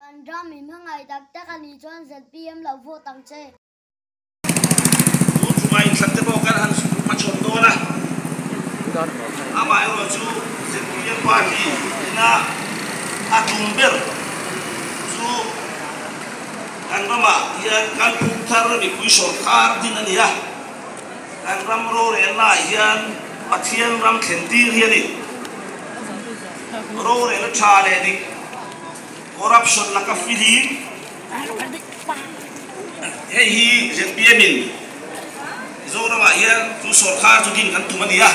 Kan ram im hangai tak tak ani chuan ZPM lo vo tang che mai sakte bo kan han ma chom do na ama ero chu ZPM party na atumber chu kan mama ya kan putar ni pui sarkar din ani ya kan ram ro re na hian pathian ram khentir hian ni ro re la tha le ni corruption la ka fili hi ZPM in zona ma hian chu sarkar chu din kan tumani ya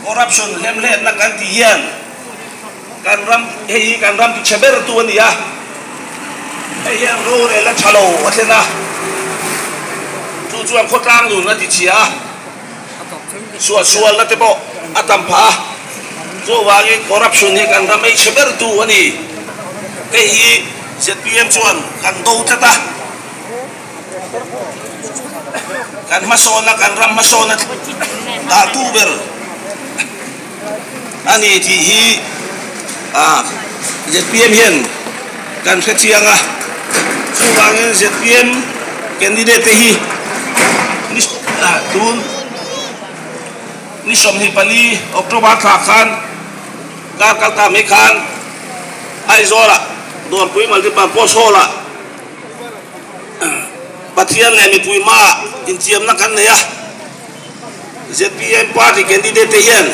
corruption lemle na kan ti hian kan ram ti cheber tu ani ya hian ro re la thalo athena chu chuan khotang lu na ti chia sual la te bo atam pha zo wangi corruption ni kan ram ei cheber tu ani hi ZPM chuan kan do tata kan masona kan ram masona da tuber ani ti hi ZPM hian kan khachianga chuwangin ZPM candidate hi ni som hi pali October tha khan kal ta me khan ai zola dor pui mal ti pa posola pathian le mi pui ma in chiam na kan ne ya ZPM party candidate hian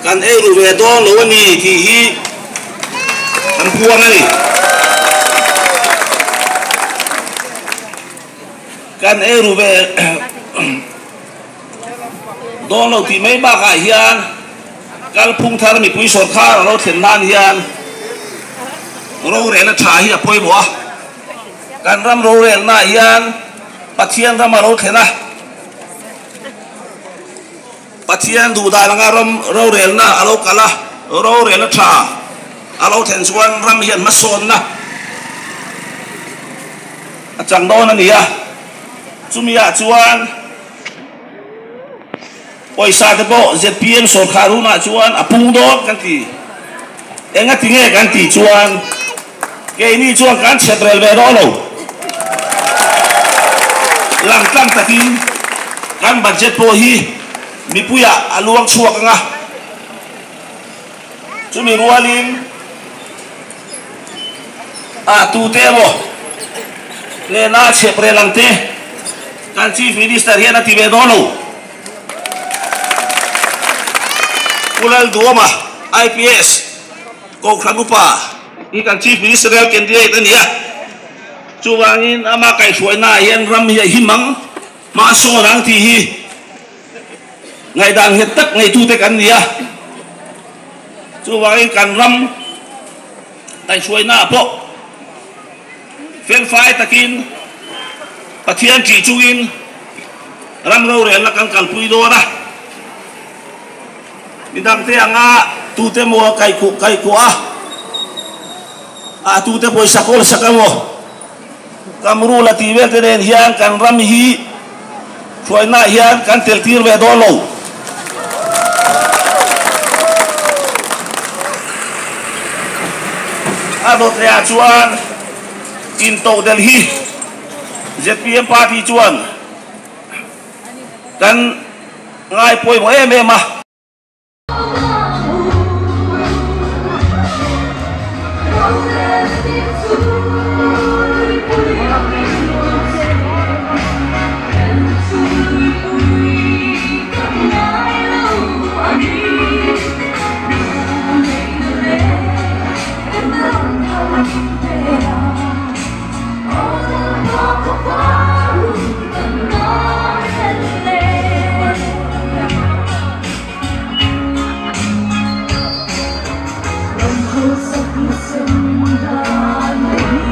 kan eru ve do lo ni ti hi kan puang ani kan eru ve do lo ti mai ba ka hian kal phung thar mi pui sarkar lo then nan hian ro re na tha hi a poi bo kan ram ro re na hian pathian ram ro thena pathian du da langa ram ro re na alo kala ro re na tha alo then chuan ram hian ma son na achang do na ni ya chumia chuan poisa te bo ZPM sarkar na chuan apung do kan ti enga tinge kan ti chuan ke ni chuan kan chetrel ve do lo lang tang takin kan budget po hi mi puya aluang chuak nga chumi rualin tu te bo le na chepre lang te kan chief minister hian ati ve do lo kulal duoma IPS ko khanupa ikan chief ministerial candidate ani ya chuwangin ama kai suai na hian ram hi himang ma so rang ti hi ngai dang het tak ngai tu te kan ni ya chuwangin kan ram kai suai na po fel fai takin pathian chi chungin ram ro re la kan kal pui do na nidang te anga tu te mo kai ku tu te poi sakol sakamo kamru la ti vel te den hian kan ram hi suai na hian kan tel tir ve do lo ado te a chuan in to del hi ZPM party chuan kan ngai poi mo em ma Hãy subscribe cho kênh Ghiền Mì Gõ để không bỏ lỡ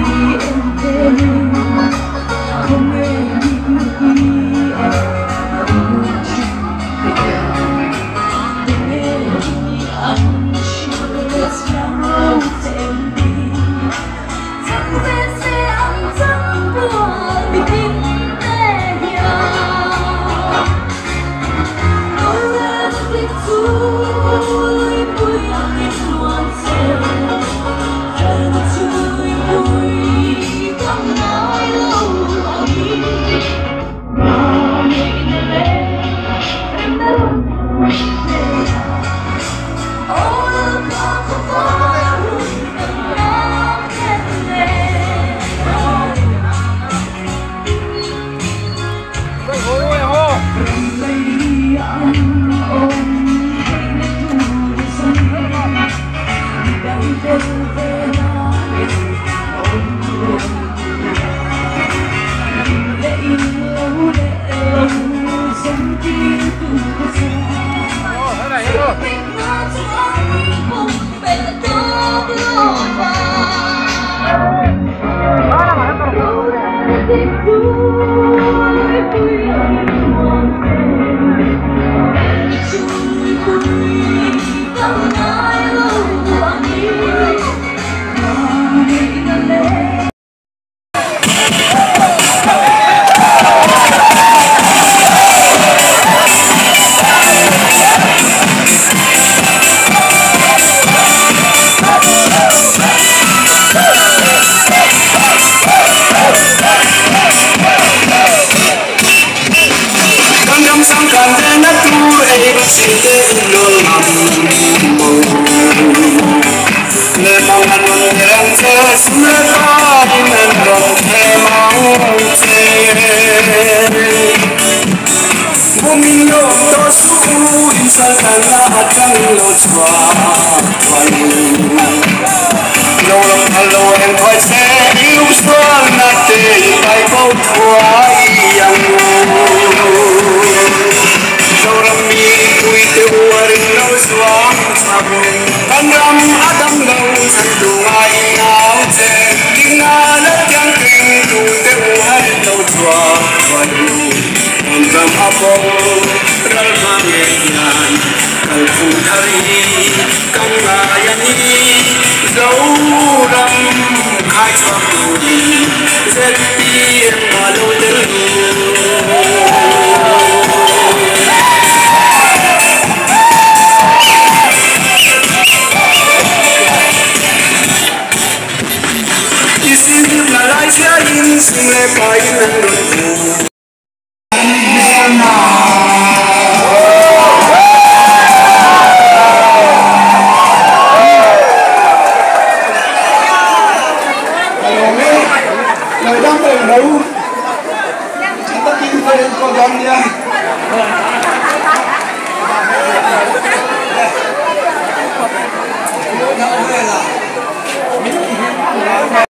Lời đang về đâu? Chúng ta tin về con con nha.